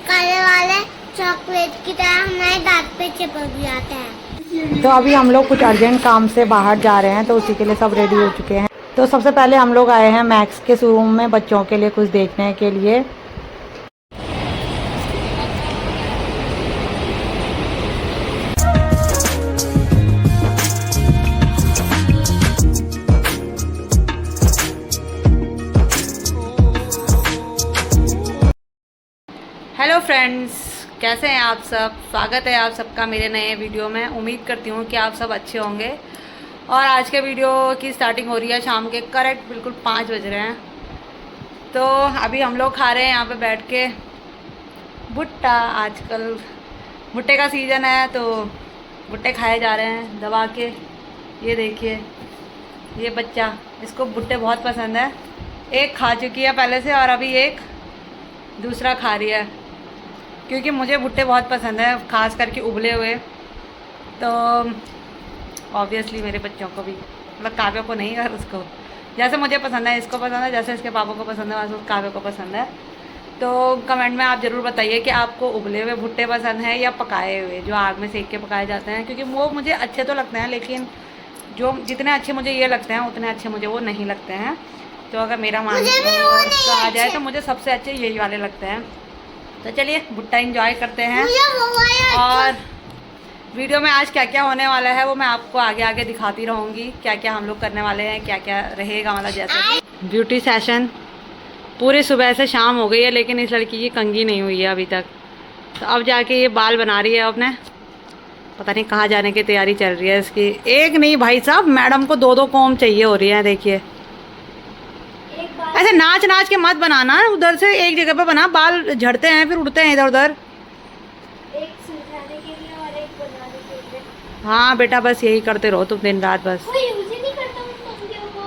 काले वाले चॉकलेट की तरह हमारे दांत पे चिपक जाते हैं। तो अभी हम लोग कुछ अर्जेंट काम से बाहर जा रहे हैं, तो उसी के लिए सब रेडी हो चुके हैं। तो सबसे पहले हम लोग आए हैं मैक्स के शोरूम में बच्चों के लिए कुछ देखने के लिए। हेलो फ्रेंड्स, कैसे हैं आप सब। स्वागत है आप सबका मेरे नए वीडियो में। उम्मीद करती हूँ कि आप सब अच्छे होंगे। और आज के वीडियो की स्टार्टिंग हो रही है शाम के करेक्ट बिल्कुल 5 बज रहे हैं। तो अभी हम लोग खा रहे हैं यहाँ पे बैठ के भुट्टा। आजकल भुट्टे का सीज़न है तो भुट्टे खाए जा रहे हैं दबा के। ये देखिए, ये बच्चा, इसको भुट्टे बहुत पसंद है। एक खा चुकी है पहले से और अभी एक दूसरा खा रही है, क्योंकि मुझे भुट्टे बहुत पसंद है, ख़ास करके उबले हुए। तो ऑब्वियसली मेरे बच्चों को भी, मतलब काव्य को नहीं, और उसको जैसे मुझे पसंद है इसको पसंद है, जैसे इसके पापा को पसंद है वैसे काव्य को पसंद है। तो कमेंट में आप ज़रूर बताइए कि आपको उबले हुए भुट्टे पसंद हैं या पकाए हुए, जो आग में सेक के पकाए जाते हैं। क्योंकि वो मुझे अच्छे तो लगते हैं, लेकिन जो जितने अच्छे मुझे ये लगते हैं उतने अच्छे मुझे वो नहीं लगते हैं। तो अगर मेरा मान आ जाए तो मुझे सबसे अच्छे यही वाले लगते हैं। तो चलिए भुट्टा एंजॉय करते हैं। और वीडियो में आज क्या क्या होने वाला है वो मैं आपको आगे आगे दिखाती रहूँगी, क्या क्या हम लोग करने वाले हैं, क्या क्या रहेगा। मतलब जैसे ब्यूटी सेशन पूरी सुबह से शाम हो गई है, लेकिन इस लड़की की कंघी नहीं हुई है अभी तक। तो अब जाके ये बाल बना रही है अपने, पता नहीं कहाँ जाने की तैयारी चल रही है इसकी। एक नहीं भाई साहब, मैडम को 2-2 कॉम्ब चाहिए हो रही है। देखिए ऐसे नाच नाच के मत बनाना, उधर से एक जगह पे बना, बाल झड़ते हैं फिर उड़ते हैं इधर उधर। एक सुलझाने के लिए और एक बनाने के लिए। हाँ बेटा, बस यही करते रहो तुम दिन रात बस। कोई यूज ही नहीं करता उन कंघियों को।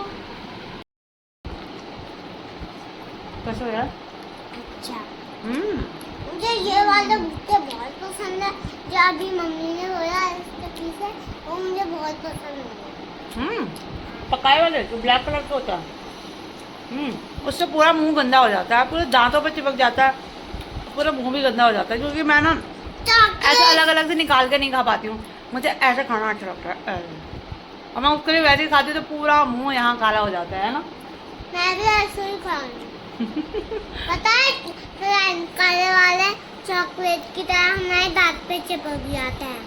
कैसे हो यार? अच्छा, मुझे ये वाले भुट्टे बहुत पसंद है, जो अभी मम्मी ने बोला इसके पीछे, वो मुझे बहुत पसंद है। पकाए वाले जो ब्लैक कलर का होता है, उससे पूरा मुंह गंदा हो जाता है, पूरे दांतों पे चिपक जाता है, पूरा मुंह भी गंदा हो जाता है। क्योंकि मैं ना ऐसे अलग अलग से निकाल के नहीं खा पाती हूँ, मुझे ऐसे खाना अच्छा लगता है। और मैं उसके लिए वैसे ही खाती हूँ तो पूरा मुंह यहाँ काला हो जाता है ना। मैं भी ऐसे ही खाऊंगी। पता है काले वाले चॉकलेट की तरह हमारे दांत पे चिपक जाते हैं।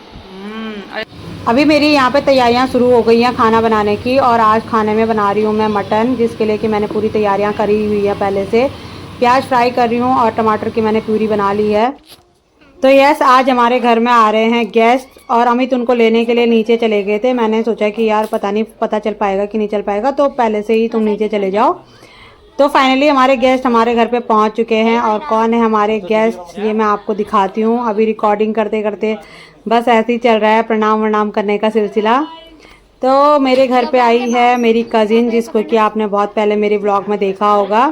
अभी मेरी यहाँ पे तैयारियाँ शुरू हो गई हैं खाना बनाने की। और आज खाने में बना रही हूँ मैं मटन, जिसके लिए कि मैंने पूरी तैयारियाँ करी हुई है पहले से। प्याज फ्राई कर रही हूँ और टमाटर की मैंने प्यूरी बना ली है। तो यस, आज हमारे घर में आ रहे हैं गेस्ट, और अमित उनको लेने के लिए नीचे चले गए थे। मैंने सोचा कि यार पता चल पाएगा कि नहीं चल पाएगा, तो पहले से ही तुम नीचे चले जाओ। तो फाइनली हमारे गेस्ट हमारे घर पे पहुंच चुके हैं। और कौन है हमारे गेस्ट ये मैं आपको दिखाती हूँ। अभी रिकॉर्डिंग करते करते बस ऐसे ही चल रहा है प्रणाम वनाम करने का सिलसिला। तो मेरे घर पे आई है मेरी कज़िन, जिसको कि आपने बहुत पहले मेरे व्लॉग में देखा होगा।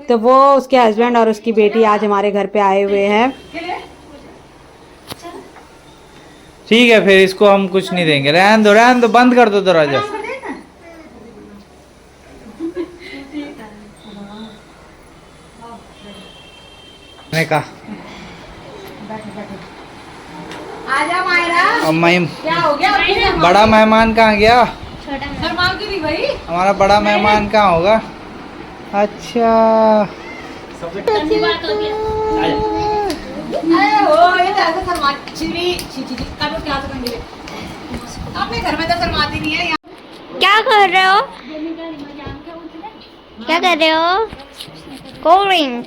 तो वो, उसके हस्बैंड और उसकी बेटी आज हमारे घर पे आए हुए हैं। ठीक है, फिर इसको हम कुछ नहीं देंगे। रहन दो, बंद कर दो दरवाजा। का आजा मायरा, क्या हो गया? बड़ा मेहमान कहाँ गया? शर्मा क्यों नहीं भाई? हमारा बड़ा मेहमान कहाँ होगा? अच्छा, सबसे बात हो गया। अरे हो, ये तो ऐसा शर्मा कब क्या करेंगे? अपने घर में तो शर्माती नहीं है। क्या कर रहे हो? क्या कर रहे हो? Cold drink.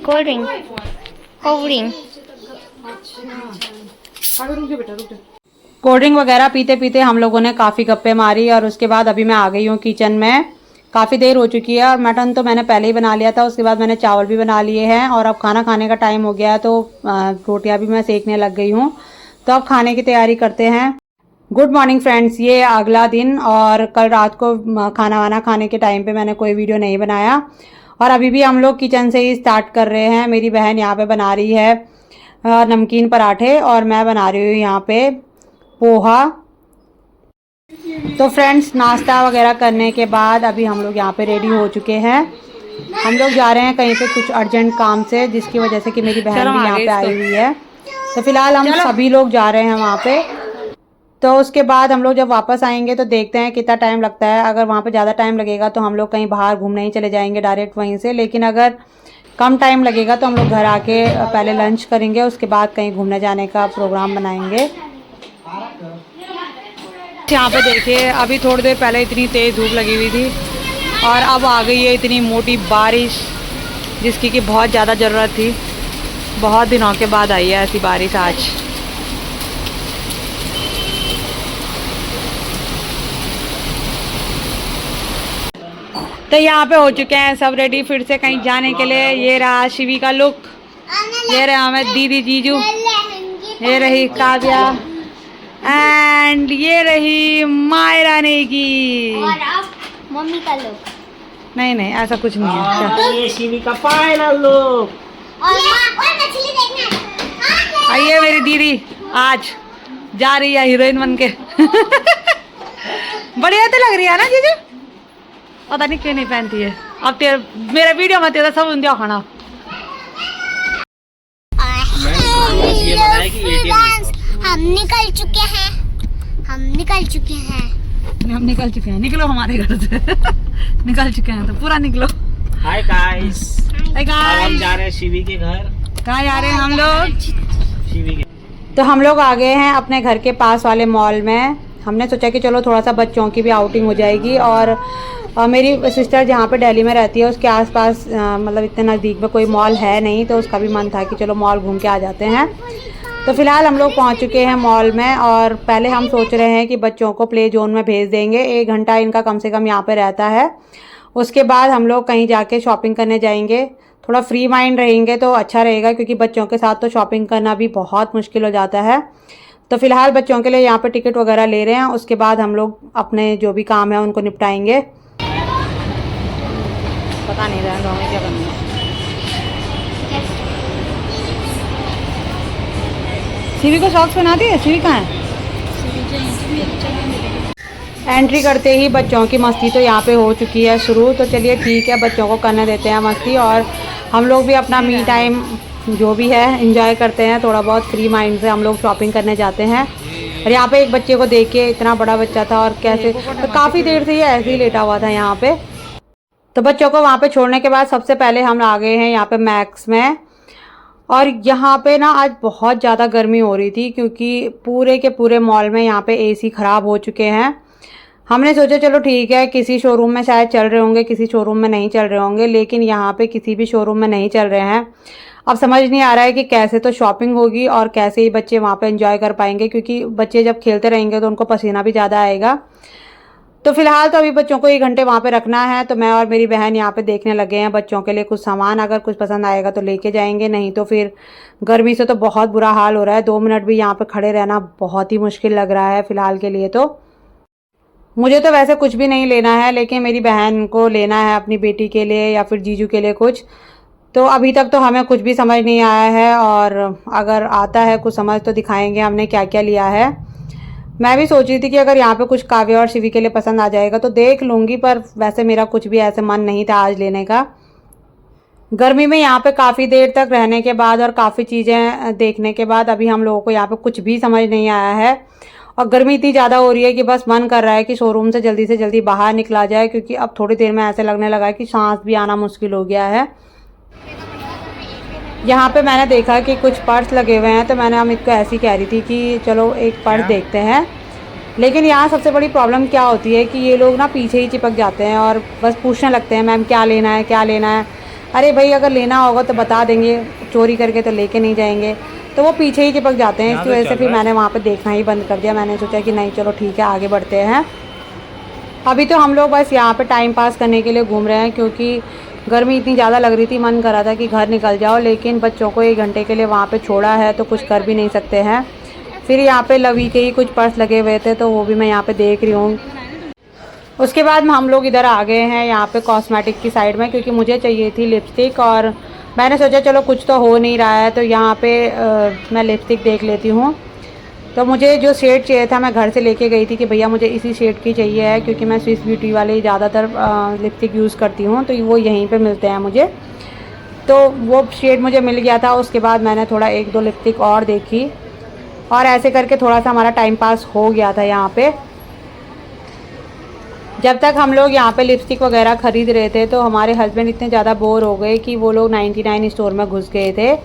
कोल्ड ड्रिंक वगैरह पीते पीते हम लोगों ने काफ़ी गप्पे मारी। और उसके बाद अभी मैं आ गई हूँ किचन में। काफ़ी देर हो चुकी है और मटन तो मैंने पहले ही बना लिया था। उसके बाद मैंने चावल भी बना लिए हैं और अब खाना खाने का टाइम हो गया है, तो रोटियां भी मैं सेकने लग गई हूँ। तो अब खाने की तैयारी करते हैं। गुड मॉर्निंग फ्रेंड्स, ये अगला दिन, और कल रात को खाना वाना खाने के टाइम पे मैंने कोई वीडियो नहीं बनाया। और अभी भी हम लोग किचन से ही स्टार्ट कर रहे हैं। मेरी बहन यहाँ पे बना रही है नमकीन पराठे और मैं बना रही हूँ यहाँ पे पोहा। तो फ्रेंड्स, नाश्ता वगैरह करने के बाद अभी हम लोग यहाँ पे रेडी हो चुके हैं। हम लोग जा रहे हैं कहीं पे कुछ अर्जेंट काम से, जिसकी वजह से कि मेरी बहन भी यहाँ पे आई हुई है। तो फिलहाल हम सभी लोग जा रहे हैं वहाँ पे। तो उसके बाद हम लोग जब वापस आएंगे तो देखते हैं कितना टाइम लगता है। अगर वहाँ पे ज़्यादा टाइम लगेगा तो हम लोग कहीं बाहर घूमने ही चले जाएंगे डायरेक्ट वहीं से, लेकिन अगर कम टाइम लगेगा तो हम लोग घर आके पहले लंच करेंगे, उसके बाद कहीं घूमने जाने का प्रोग्राम बनाएंगे। यहाँ पे देखिए अभी थोड़ी देर पहले इतनी तेज़ धूप लगी हुई थी और अब आ गई है इतनी मोटी बारिश, जिसकी कि बहुत ज़्यादा ज़रूरत थी। बहुत दिनों के बाद आई है ऐसी बारिश आज। तो यहाँ पे हो चुके हैं सब रेडी फिर से कहीं जाने के लिए। ये रहा शिवी का लुक, ये रहा हमें दीदी जीजू, ये रही काव्या एंड ये रही मायरा नेगी। और अब मम्मी का लुक। नहीं नहीं ऐसा कुछ नहीं है। ये शिवी का फाइनल लुक। और मछली देखना। आइए मेरी दीदी आज जा रही है हीरोइन बन के। बढ़िया तो लग रही है ना जीजू? पता नहीं क्यों नहीं पहनती है। अब तेरे मेरा वीडियो में तेरा सब उन खाना। हम निकल चुके हैं, हम निकल चुके हैं। निकलो हमारे घर से। निकल चुके हैं तो पूरा निकलो। हाय गाइस, हाय हम गाइस, जा रहे हैं शिवी के घर। कहाँ जा रहे हैं हम लोग? शिवी के। तो हम लोग आ गए हैं अपने घर के पास वाले मॉल में। हमने सोचा कि चलो थोड़ा सा बच्चों की भी आउटिंग हो जाएगी और मेरी सिस्टर जहाँ पे दिल्ली में रहती है उसके आसपास मतलब इतने नज़दीक में कोई मॉल है नहीं, तो उसका भी मन था कि चलो मॉल घूम के आ जाते हैं। तो फ़िलहाल हम लोग पहुँच चुके हैं मॉल में और पहले हम सोच रहे हैं कि बच्चों को प्ले जोन में भेज देंगे। 1 घंटा इनका कम से कम यहाँ पे रहता है। उसके बाद हम लोग कहीं जाके शॉपिंग करने जाएंगे। थोड़ा फ्री माइंड रहेंगे तो अच्छा रहेगा, क्योंकि बच्चों के साथ तो शॉपिंग करना भी बहुत मुश्किल हो जाता है। तो फ़िलहाल बच्चों के लिए यहाँ पे टिकट वगैरह ले रहे हैं, उसके बाद हम लोग अपने जो भी काम है उनको निपटाएंगे। पता नहीं रहा गाँव में क्या करना है। सीवी को सॉक्स बना दिए? सीवी कहाँ है? एंट्री करते ही बच्चों की मस्ती तो यहाँ पे हो चुकी है शुरू। तो चलिए ठीक है, बच्चों को करने देते हैं मस्ती और हम लोग भी अपना मी टाइम जो भी है एंजॉय करते हैं। थोड़ा बहुत फ्री माइंड से हम लोग शॉपिंग करने जाते हैं। और यहाँ पे एक बच्चे को देख के, इतना बड़ा बच्चा था और कैसे तो काफ़ी देर से ये ऐसे ही लेटा हुआ था यहाँ पे। तो बच्चों को वहाँ पे छोड़ने के बाद सबसे पहले हम आ गए हैं यहाँ पे मैक्स में। और यहाँ पे ना आज बहुत ज़्यादा गर्मी हो रही थी, क्योंकि पूरे के पूरे मॉल में यहाँ पे एसी ख़राब हो चुके हैं। हमने सोचा चलो ठीक है, किसी शोरूम में शायद चल रहे होंगे, किसी शोरूम में नहीं चल रहे होंगे, लेकिन यहाँ पे किसी भी शोरूम में नहीं चल रहे हैं। अब समझ नहीं आ रहा है कि कैसे तो शॉपिंग होगी और कैसे ही बच्चे वहाँ पे एंजॉय कर पाएंगे, क्योंकि बच्चे जब खेलते रहेंगे तो उनको पसीना भी ज़्यादा आएगा। तो फिलहाल तो अभी बच्चों को 1 घंटे वहाँ पे रखना है। तो मैं और मेरी बहन यहाँ पे देखने लगे हैं बच्चों के लिए कुछ सामान। अगर कुछ पसंद आएगा तो लेके जाएंगे, नहीं तो फिर गर्मी से तो बहुत बुरा हाल हो रहा है। 2 मिनट भी यहाँ पे खड़े रहना बहुत ही मुश्किल लग रहा है फ़िलहाल के लिए। तो मुझे तो वैसे कुछ भी नहीं लेना है, लेकिन मेरी बहन को लेना है अपनी बेटी के लिए या फिर जीजू के लिए कुछ। तो अभी तक तो हमें कुछ भी समझ नहीं आया है, और अगर आता है कुछ समझ तो दिखाएंगे हमने क्या क्या लिया है। मैं भी सोच रही थी कि अगर यहाँ पे कुछ काव्या और शिवी के लिए पसंद आ जाएगा तो देख लूँगी, पर वैसे मेरा कुछ भी ऐसे मन नहीं था आज लेने का। गर्मी में यहाँ पे काफ़ी देर तक रहने के बाद और काफ़ी चीज़ें देखने के बाद अभी हम लोगों को यहाँ पे कुछ भी समझ नहीं आया है। और गर्मी इतनी ज़्यादा हो रही है कि बस मन कर रहा है कि शोरूम से जल्दी बाहर निकला जाए, क्योंकि अब थोड़ी देर में ऐसे लगने लगा है कि सांस भी आना मुश्किल हो गया है। यहाँ पे मैंने देखा कि कुछ पर्स लगे हुए हैं, तो मैंने अमित को ऐसी कह रही थी कि चलो एक पर्स देखते हैं। लेकिन यहाँ सबसे बड़ी प्रॉब्लम क्या होती है कि ये लोग ना पीछे ही चिपक जाते हैं और बस पूछने लगते हैं मैम क्या लेना है, क्या लेना है। अरे भाई अगर लेना होगा तो बता देंगे, चोरी करके तो लेके नहीं जाएंगे। तो वो पीछे ही चिपक जाते हैं। इसकी वजह से फिर मैंने वहाँ पे देखना ही बंद कर दिया। मैंने सोचा कि नहीं चलो ठीक है आगे बढ़ते हैं। अभी तो हम लोग बस यहाँ पे टाइम पास करने के लिए घूम रहे हैं, क्योंकि गर्मी इतनी ज़्यादा लग रही थी, मन कर रहा था कि घर निकल जाओ, लेकिन बच्चों को 1 घंटे के लिए वहाँ पे छोड़ा है तो कुछ कर भी नहीं सकते हैं। फिर यहाँ पे लवी के ही कुछ पर्स लगे हुए थे, तो वो भी मैं यहाँ पे देख रही हूँ। उसके बाद हम लोग इधर आ गए हैं यहाँ पे कॉस्मेटिक की साइड में, क्योंकि मुझे चाहिए थी लिपस्टिक और मैंने सोचा चलो कुछ तो हो नहीं रहा है तो यहाँ पे मैं लिपस्टिक देख लेती हूँ। तो मुझे जो शेड चाहिए था मैं घर से लेके गई थी कि भैया मुझे इसी शेड की चाहिए है, क्योंकि मैं स्विस ब्यूटी वाले ज़्यादातर लिपस्टिक यूज़ करती हूँ, तो वो यहीं पे मिलते हैं मुझे। तो वो शेड मुझे मिल गया था। उसके बाद मैंने थोड़ा 1-2 लिपस्टिक और देखी और ऐसे करके थोड़ा सा हमारा टाइम पास हो गया था यहाँ पे। जब तक हम लोग यहाँ पे लिपस्टिक वगैरह ख़रीद रहे थे तो हमारे हस्बैंड इतने ज़्यादा बोर हो गए कि वो लोग 99 स्टोर में घुस गए थे।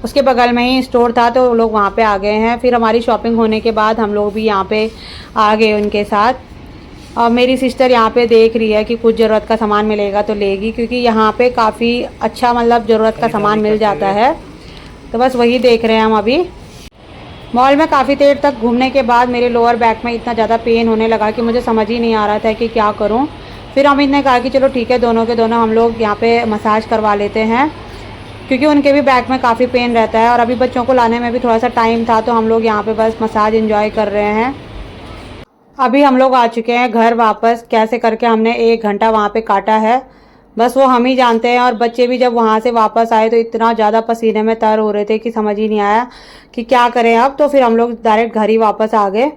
उसके बगल में ही स्टोर था तो वो लोग वहाँ पे आ गए हैं। फिर हमारी शॉपिंग होने के बाद हम लोग भी यहाँ पे आ गए उनके साथ। और मेरी सिस्टर यहाँ पे देख रही है कि कुछ ज़रूरत का सामान मिलेगा तो लेगी, क्योंकि यहाँ पे काफ़ी अच्छा मतलब ज़रूरत का सामान मिल जाता है। तो बस वही देख रहे हैं हम अभी। मॉल में काफ़ी देर तक घूमने के बाद मेरे लोअर बैक में इतना ज़्यादा पेन होने लगा कि मुझे समझ ही नहीं आ रहा था कि क्या करूं। फिर अमित ने कहा कि चलो ठीक है, दोनों के दोनों हम लोग यहाँ पे मसाज करवा लेते हैं, क्योंकि उनके भी बैक में काफ़ी पेन रहता है और अभी बच्चों को लाने में भी थोड़ा सा टाइम था, तो हम लोग यहाँ पे बस मसाज एंजॉय कर रहे हैं। अभी हम लोग आ चुके हैं घर वापस। कैसे करके हमने 1 घंटा वहाँ पे काटा है बस वो हम ही जानते हैं। और बच्चे भी जब वहाँ से वापस आए तो इतना ज़्यादा पसीने में तर हो रहे थे कि समझ ही नहीं आया कि क्या करें अब। तो फिर हम लोग डायरेक्ट घर ही वापस आ गए।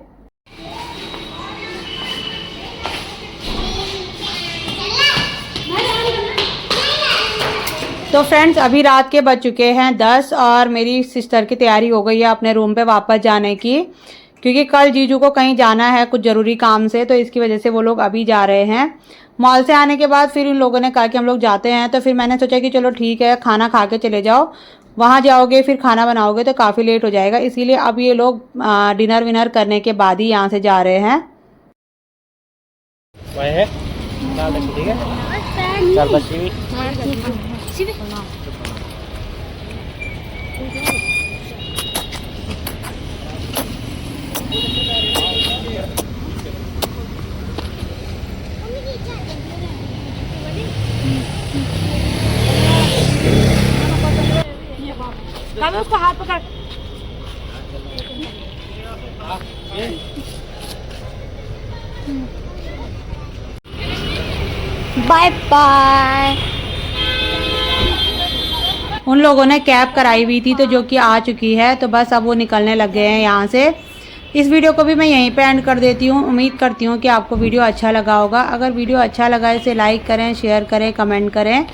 तो फ्रेंड्स अभी रात के बज चुके हैं 10 और मेरी सिस्टर की तैयारी हो गई है अपने रूम पे वापस जाने की, क्योंकि कल जीजू को कहीं जाना है कुछ ज़रूरी काम से, तो इसकी वजह से वो लोग अभी जा रहे हैं। मॉल से आने के बाद फिर इन लोगों ने कहा कि हम लोग जाते हैं, तो फिर मैंने सोचा कि चलो ठीक है, खाना खा के चले जाओ। वहाँ जाओगे फिर खाना बनाओगे तो काफ़ी लेट हो जाएगा, इसीलिए अब ये लोग डिनर विनर करने के बाद ही यहाँ से जा रहे हैं। उसको हाथ पकड़। Bye bye. उन लोगों ने कैब कराई हुई थी तो जो कि आ चुकी है, तो बस अब वो निकलने लग गए हैं यहाँ से। इस वीडियो को भी मैं यहीं पे एंड कर देती हूँ। उम्मीद करती हूँ कि आपको वीडियो अच्छा लगा होगा। अगर वीडियो अच्छा लगा इसे लाइक करें, शेयर करें, कमेंट करें।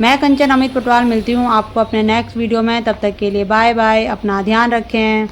मैं कंचन अमित पटवाल मिलती हूँ आपको अपने नेक्स्ट वीडियो में। तब तक के लिए बाय बाय। अपना ध्यान रखें।